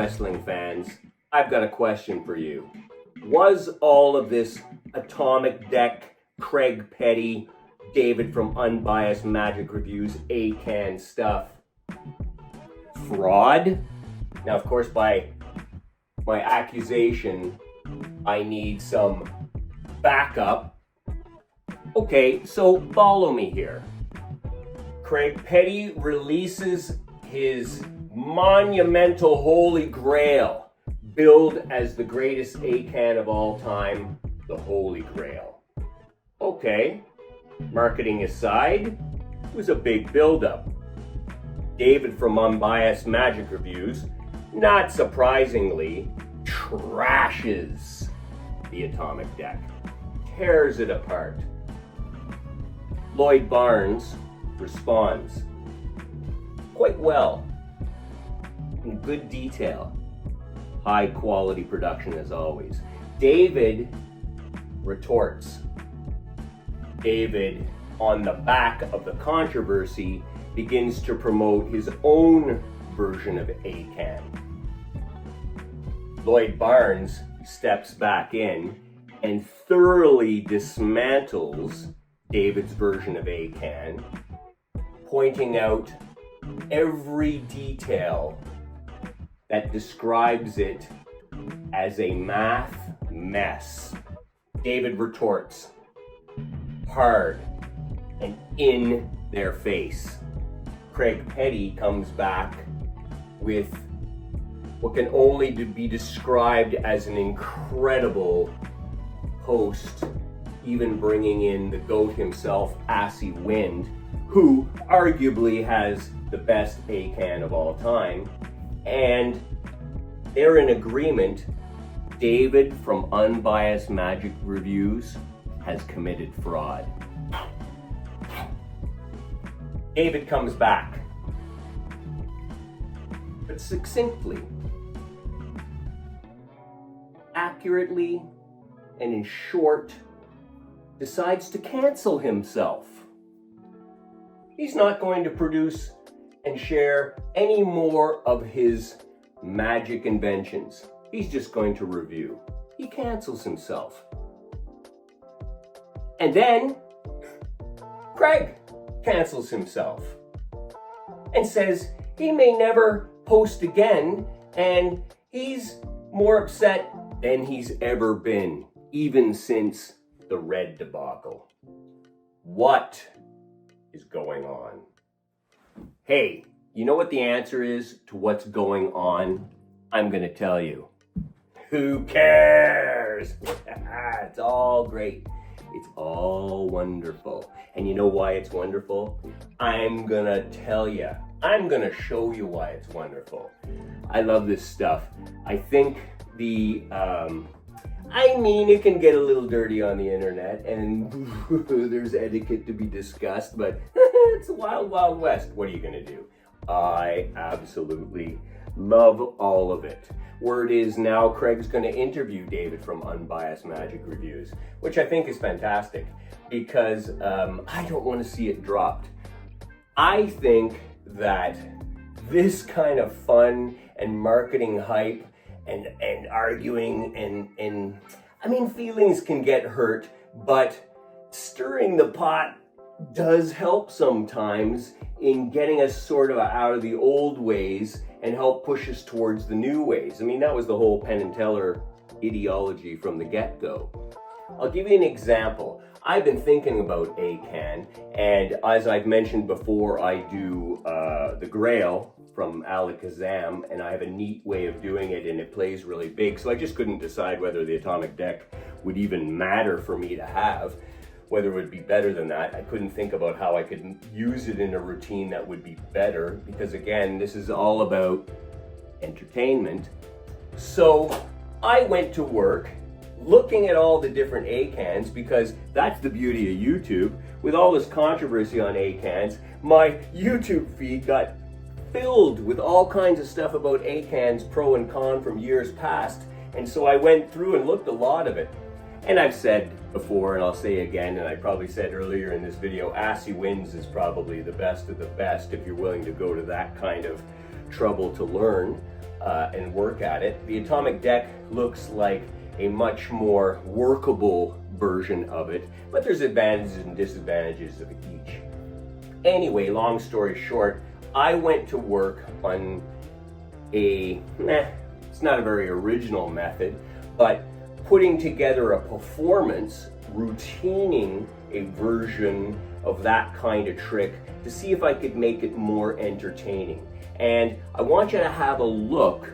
wrestling fans, I've got a question for you. Was all of this Atomic Deck, Craig Petty, David from Unbiased Magic Reviews, ACAAN stuff fraud? Now, of course, by my accusation, I need some backup. Okay, so follow me here. Craig Petty releases his monumental Holy Grail, billed as the greatest ACAAN of all time, the Holy Grail. Okay, marketing aside, it was a big build-up. David from Unbiased Magic Reviews, not surprisingly, trashes the Atomic Deck, tears it apart. Lloyd Barnes responds quite well, in good detail, high quality production as always. David retorts. David, on the back of the controversy, begins to promote his own version of ACAAN. Lloyd Barnes steps back in and thoroughly dismantles David's version of ACAAN, pointing out every detail that describes it as a math mess. David retorts, hard and in their face. Craig Petty comes back with what can only be described as an incredible post, even bringing in the GOAT himself, ACAAN, who arguably has the best ACAAN of all time. And they're in agreement. David from Unbiased Magic Reviews has committed fraud. David comes back, but succinctly, accurately, and in short, decides to cancel himself. He's not going to produce and share any more of his magic inventions. He's just going to review. He cancels himself. And then Craig cancels himself and says he may never post again, and he's more upset than he's ever been, even since the Red debacle. What is going on? Hey, you know what the answer is to what's going on? I'm gonna tell you. Who cares? It's all great. It's all wonderful. And you know why it's wonderful? I'm gonna tell you. I'm gonna show you why it's wonderful. I love this stuff. I think it can get a little dirty on the internet, and there's etiquette to be discussed, but it's the wild, wild west. What are you gonna do? I absolutely love all of it. Word is now Craig's gonna interview David from Unbiased Magic Reviews, which I think is fantastic, because I don't want to see it dropped. I think that this kind of fun and marketing hype and arguing and I mean, feelings can get hurt, but stirring the pot does help sometimes in getting us sort of out of the old ways and help push us towards the new ways. I mean, that was the whole Penn and Teller ideology from the get-go. I'll give you an example. I've been thinking about ACAAN, and as I've mentioned before, I do the Grail from Alakazam, and I have a neat way of doing it, and it plays really big, so I just couldn't decide whether the Atomic Deck would even matter for me to have, whether it would be better than that. I couldn't think about how I could use it in a routine that would be better, because again, this is all about entertainment. So I went to work looking at all the different ACAANs, because that's the beauty of YouTube. With all this controversy on ACAANs, my YouTube feed got filled with all kinds of stuff about ACAANs, pro and con from years past. And so I went through and looked a lot of it. And I've said before, and I'll say again, and I probably said earlier in this video, ACAAN is probably the best of the best if you're willing to go to that kind of trouble to learn. and work at it. The atomic deck looks like a much more workable version of it, but there's advantages and disadvantages of each. Anyway, long story short, I went to work on it's not a very original method, but putting together a performance, routining a version of that kind of trick to see if I could make it more entertaining. And I want you to have a look,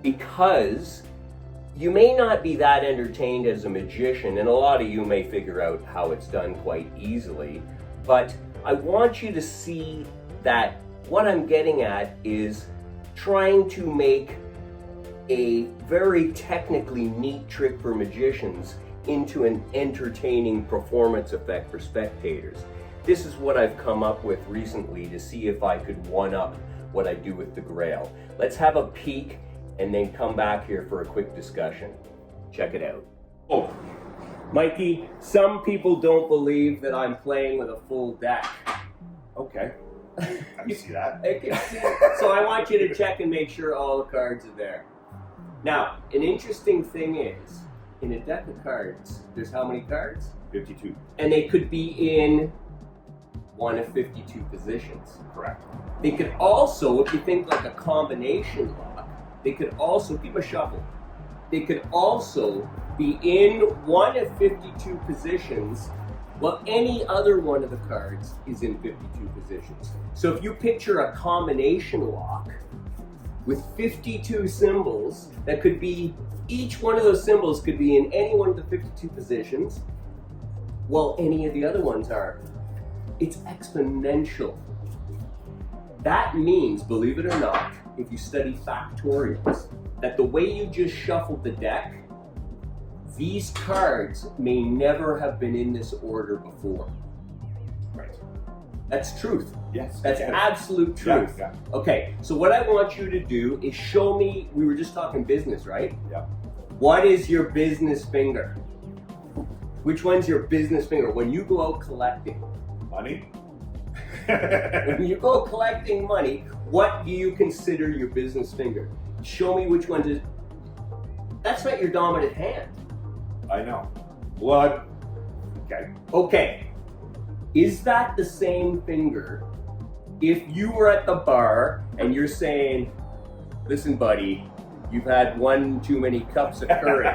because you may not be that entertained as a magician, and a lot of you may figure out how it's done quite easily, but I want you to see that what I'm getting at is trying to make a very technically neat trick for magicians into an entertaining performance effect for spectators. This is what I've come up with recently to see if I could one-up what I do with the Grail. Let's have a peek and then come back here for a quick discussion. Check it out. Oh, Mikey, some people don't believe that I'm playing with a full deck. Okay, I can see that. I can see. So I want you to check and make sure all the cards are there. Now, an interesting thing is, in a deck of cards, there's how many cards? 52. And they could be in one of 52 positions. Correct. They could also, if you think like a combination lock, they could also, keep a shuffle, they could also be in one of 52 positions, while any other one of the cards is in 52 positions. So if you picture a combination lock with 52 symbols, that could be, each one of those symbols could be in any one of the 52 positions, while any of the other ones are. It's exponential. That means, believe it or not, if you study factorials, that the way you just shuffled the deck, these cards may never have been in this order before. Right. That's truth. Yes. That's absolute truth. Yeah. Okay, so what I want you to do is show me, we were just talking business, right? Yeah. What is your business finger? Which one's your business finger? When you go out collecting. Money? When you go collecting money, what do you consider your business finger? Show me which one is. That's not your dominant hand. I know. Blood. Okay. Okay. Is that the same finger if you were at the bar and you're saying, listen, buddy, you've had one too many cups of courage.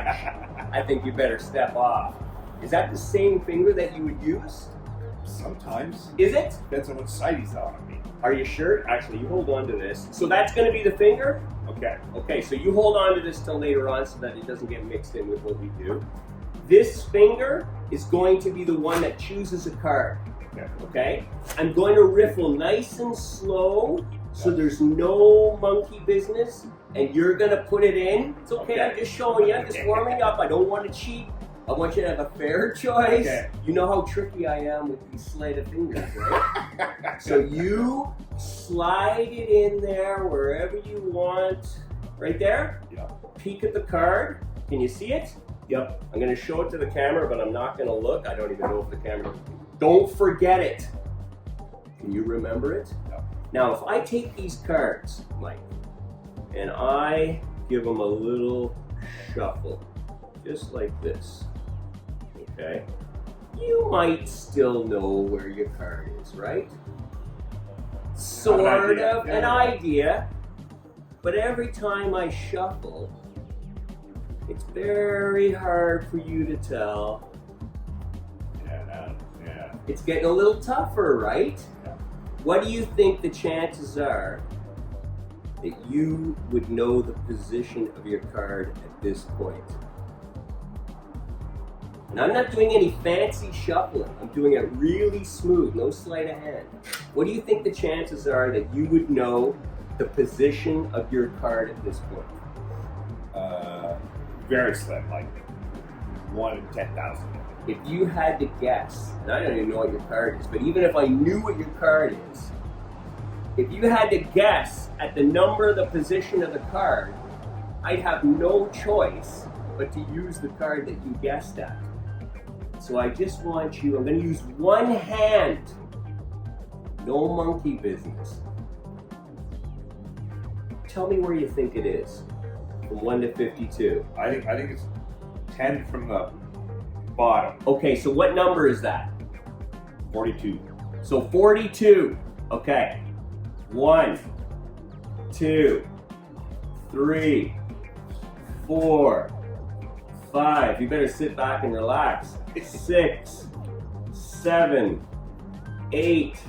I think you better step off. Is that the same finger that you would use? Sometimes. Is it? Depends on what side he's on me. Are you sure? Actually, you hold on to this. So that's going to be the finger? Okay. Okay, so you hold on to this till later on so that it doesn't get mixed in with what we do. This finger is going to be the one that chooses a card. Okay. Okay? I'm going to riffle nice and slow so there's no monkey business, and you're going to put it in. It's okay, I'm just showing you, I'm just warming up. I don't want to cheat. I want you to have a fair choice. Okay. You know how tricky I am with these sleight of fingers, right? So you slide it in there wherever you want. Right there? Yeah. Peek at the card. Can you see it? Yep. I'm going to show it to the camera, but I'm not going to look. I don't even know if the camera... Don't forget it. Can you remember it? Yep. Now, if I take these cards, Mike, and I give them a little shuffle, just like this, okay? You might still know where your card is, right? Sort of an idea, but every time I shuffle, it's very hard for you to tell. Yeah. It's getting a little tougher, right? Yeah. What do you think the chances are that you would know the position of your card at this point? And I'm not doing any fancy shuffling. I'm doing it really smooth, no sleight of hand. What do you think the chances are that you would know the position of your card at this point? Very slim, like 1 in 10,000. If you had to guess, and I don't even know what your card is, but even if I knew what your card is, if you had to guess at the number, the position of the card, I'd have no choice but to use the card that you guessed at. So I just want you, I'm going to use one hand. No monkey business. tell me where you think it is. From 1 to 52. I think it's 10 from the bottom. Okay, so what number is that? 42. So 42. Okay. 1, 2, 3, 4, 5. You better sit back and relax. 6, 7, 8,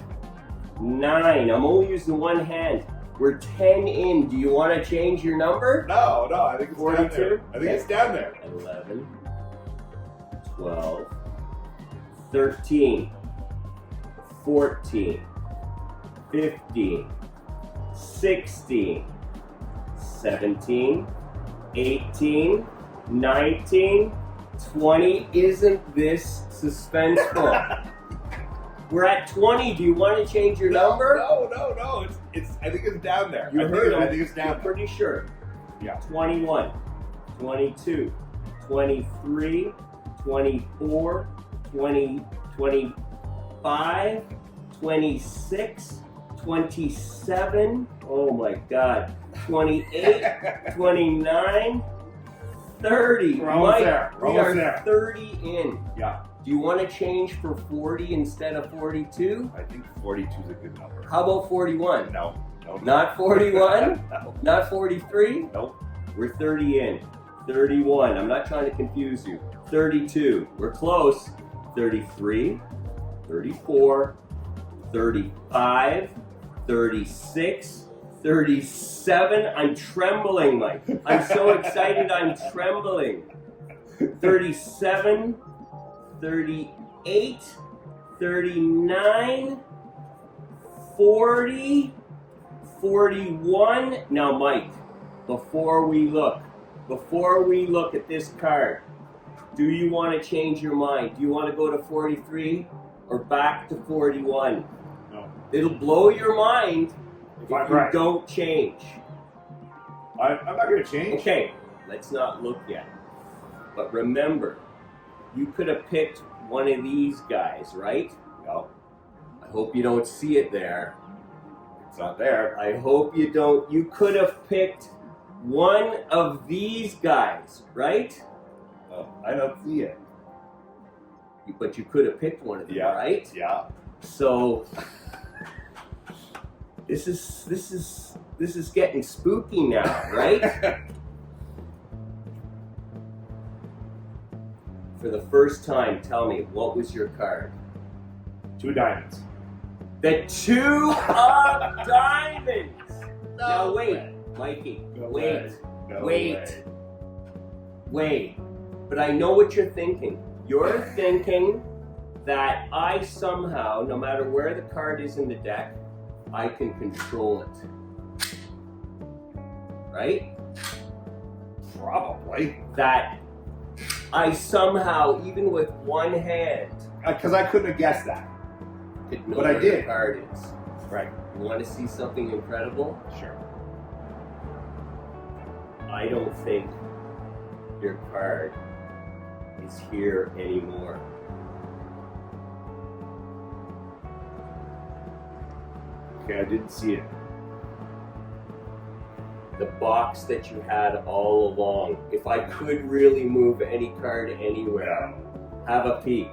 9. I'm only using one hand. We're 10 in. Do you want to change your number? No, I think it's 42? down there. I think it's down there. 11, 12, 13, 14, 15, 16, 17, 18, 19, 20. Isn't this suspenseful? We're at 20. Do you want to change your number? No. It's. I think it's down there. You heard him. I think it's down You're there. pretty sure. Yeah. 21, 22, 23, 24, 20, 25, 26, 27, oh my God, 28, 29, 30. We're almost Mike, there. We're we almost are there. 30 in. Yeah. Do you want to change for 40 instead of 42? I think 42 is a good number. How about 41? No. Not 41? No. Not 43? Nope. We're 30 in. 31. I'm not trying to confuse you. 32. We're close. 33. 34. 35. 36. 37. I'm trembling, Mike. I'm so excited I'm trembling. 37. 38. 39. 40. 41. Now, Mike, before we look at this card, do you want to change your mind? Do you want to go to 43 or back to 41? No. It'll blow your mind if I'm you right. don't change. I'm not going to change. Okay, let's not look yet. But remember, you could have picked one of these guys, right? No. I hope you don't see it there. It's not there. I hope you don't. You could have picked one of these guys, right? Oh, I don't see it. But you could have picked one of them, right? Yeah. So this is getting spooky now, right? For the first time, tell me, what was your card? 2 diamonds. The 2 of diamonds. No Now wait, way. Mikey, No wait. way. No Wait. way. Wait, but I know what you're thinking. You're thinking that I somehow, no matter where the card is in the deck, I can control it. Right? Probably. That I somehow, even with one hand, Because I couldn't have guessed that. could know But I where did. the card is. Right. You want to see something incredible? Sure. I don't think your card is here anymore. Okay, I didn't see it. The box that you had all along. If I could really move any card anywhere, have a peek.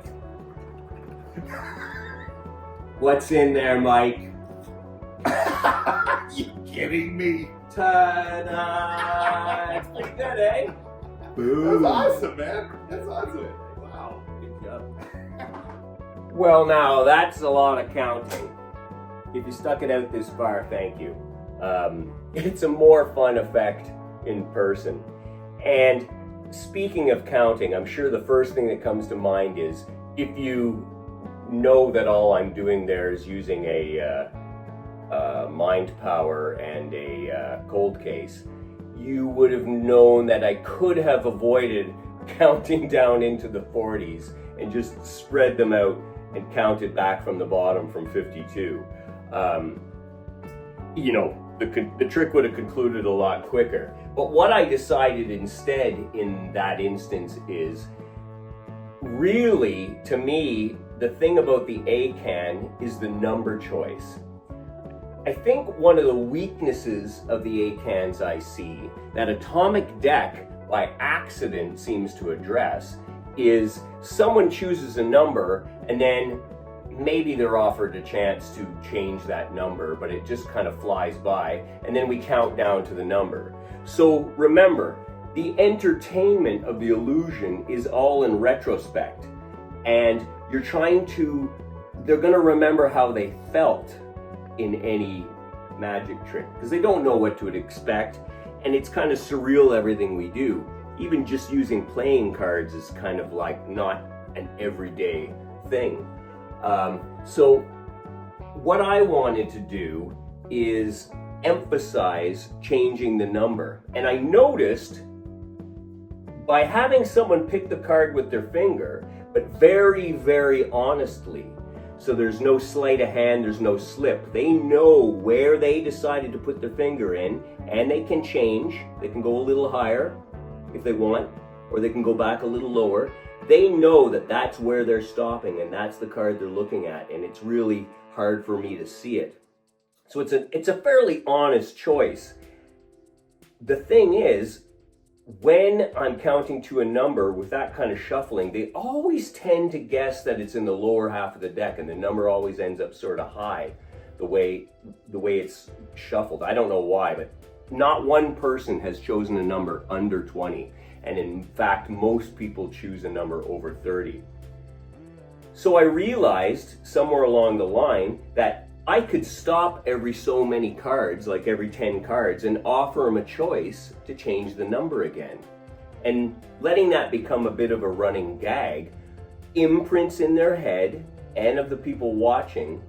What's in there, Mike? You kidding me? Ta-da! It's pretty good, eh? That's awesome, man. That's awesome. Wow. Good job. Well, now that's a lot of counting. If you stuck it out this far, thank you. It's a more fun effect in person. And speaking of counting, I'm sure the first thing that comes to mind is if you know that all I'm doing there is using a mind power and a cold case, you would have known that I could have avoided counting down into the 40s and just spread them out and counted back from the bottom from 52. You know, the trick would have concluded a lot quicker. But what I decided instead in that instance is, really, to me, the thing about the ACAAN is the number choice. I think one of the weaknesses of the ACAANs I see that Atomic Deck by accident seems to address is someone chooses a number and then maybe they're offered a chance to change that number, but it just kind of flies by, and then we count down to the number. So remember, the entertainment of the illusion is all in retrospect, and they're going to remember how they felt in any magic trick, because they don't know what to expect, and it's kind of surreal everything we do. Even just using playing cards is kind of like not an everyday thing. So what I wanted to do is emphasize changing the number. And I noticed by having someone pick the card with their finger, but very, very honestly, so there's no sleight of hand, there's no slip. They know where they decided to put their finger in, and they can change. They can go a little higher if they want, or they can go back a little lower. They know that that's where they're stopping, and that's the card they're looking at, and it's really hard for me to see it. So it's a fairly honest choice. The thing is, when I'm counting to a number with that kind of shuffling, they always tend to guess that it's in the lower half of the deck, and the number always ends up sort of high the way it's shuffled. I don't know why, but not one person has chosen a number under 20. And in fact, most people choose a number over 30. So I realized somewhere along the line that I could stop every so many cards, like every 10 cards, and offer them a choice to change the number again. And letting that become a bit of a running gag imprints in their head and of the people watching,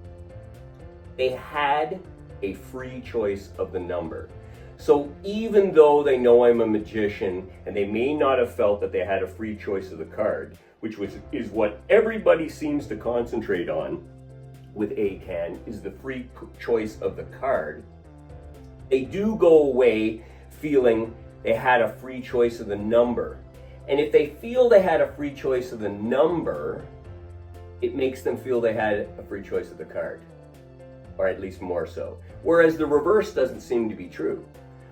they had a free choice of the number. So even though they know I'm a magician and they may not have felt that they had a free choice of the card, which is what everybody seems to concentrate on with ACAAN, is the free choice of the card, they do go away feeling they had a free choice of the number. And if they feel they had a free choice of the number, it makes them feel they had a free choice of the card, or at least more so. Whereas the reverse doesn't seem to be true.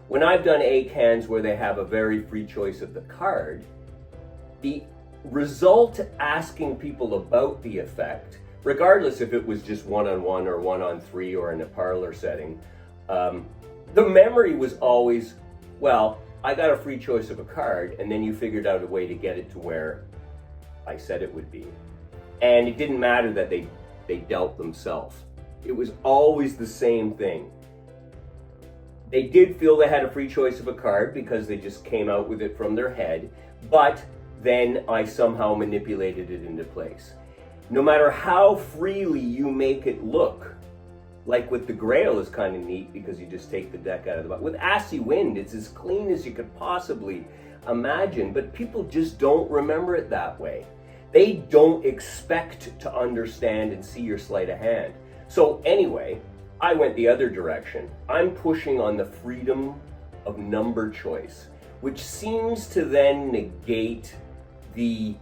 When I've done ACAANs where they have a very free choice of the card, the result asking people about the effect, regardless if it was just one-on-one or one-on-three or in a parlor setting, the memory was always, well, I got a free choice of a card, and then you figured out a way to get it to where I said it would be. And it didn't matter that they dealt themselves. It was always the same thing. They did feel they had a free choice of a card because they just came out with it from their head, but then I somehow manipulated it into place. No matter how freely you make it look, like with the Grail is kind of neat because you just take the deck out of the box. With Assy Wind, it's as clean as you could possibly imagine, but people just don't remember it that way. They don't expect to understand and see your sleight of hand. So anyway, I went the other direction. I'm pushing on the freedom of number choice, which seems to then negate the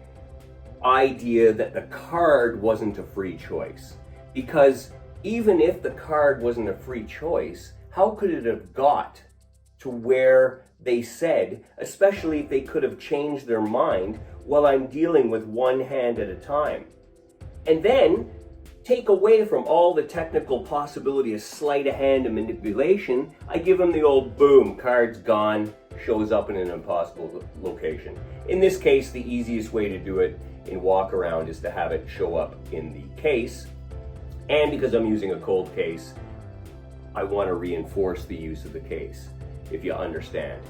idea that the card wasn't a free choice. Because even if the card wasn't a free choice, how could it have got to where they said, especially if they could have changed their mind while I'm dealing with one hand at a time? And then take away from all the technical possibility of sleight of hand and manipulation, I give them the old boom, card's gone, shows up in an impossible location. In this case, the easiest way to do it in walk around is to have it show up in the case. And because I'm using a cold case, I want to reinforce the use of the case, if you understand.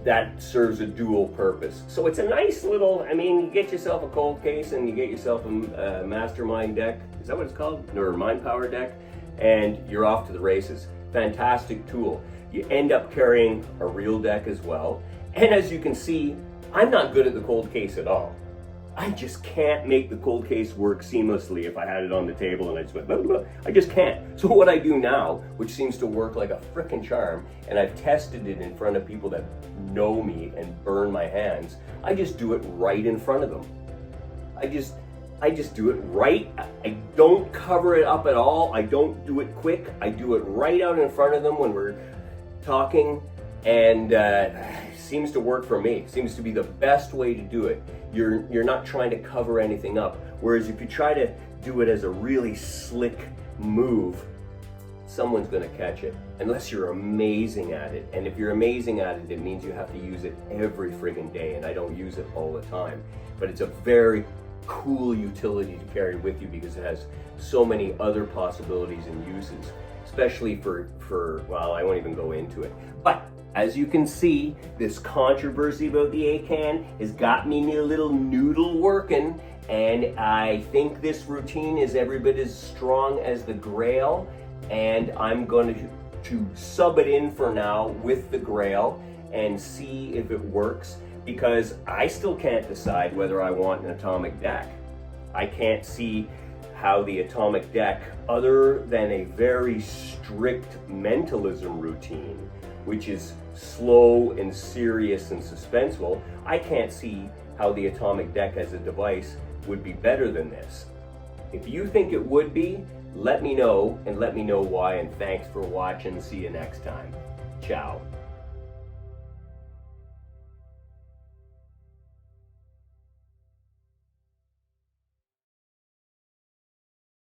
That serves a dual purpose. So it's a nice little, you get yourself a cold case and you get yourself a mastermind deck. Is that what it's called? Or mind power deck? And you're off to the races. Fantastic tool. You end up carrying a real deck as well. And as you can see, I'm not good at the cold case at all. I just can't make the cold case work seamlessly if I had it on the table and I just went, blah, blah, blah. I just can't. So what I do now, which seems to work like a frickin' charm, and I've tested it in front of people that know me and burn my hands, I just do it right in front of them. I just I just do it right. I don't cover it up at all. I don't do it quick. I do it right out in front of them when we're talking, and seems to work for me. Seems to be the best way to do it. You're not trying to cover anything up. Whereas if you try to do it as a really slick move, someone's going to catch it, unless you're amazing at it. And if you're amazing at it, it means you have to use it every friggin' day, and I don't use it all the time. But it's a very cool utility to carry with you because it has so many other possibilities and uses, especially for well, I won't even go into it. But as you can see, this controversy about the ACAAN has got me a little noodle working, and I think this routine is every bit as strong as the Grail, and I'm going to sub it in for now with the Grail and see if it works, because I still can't decide whether I want an atomic deck. I can't see how the atomic deck, other than a very strict mentalism routine, which is slow and serious and suspenseful, I can't see how the atomic deck as a device would be better than this. If you think it would be, let me know, and let me know why, and thanks for watching. See you next time. Ciao.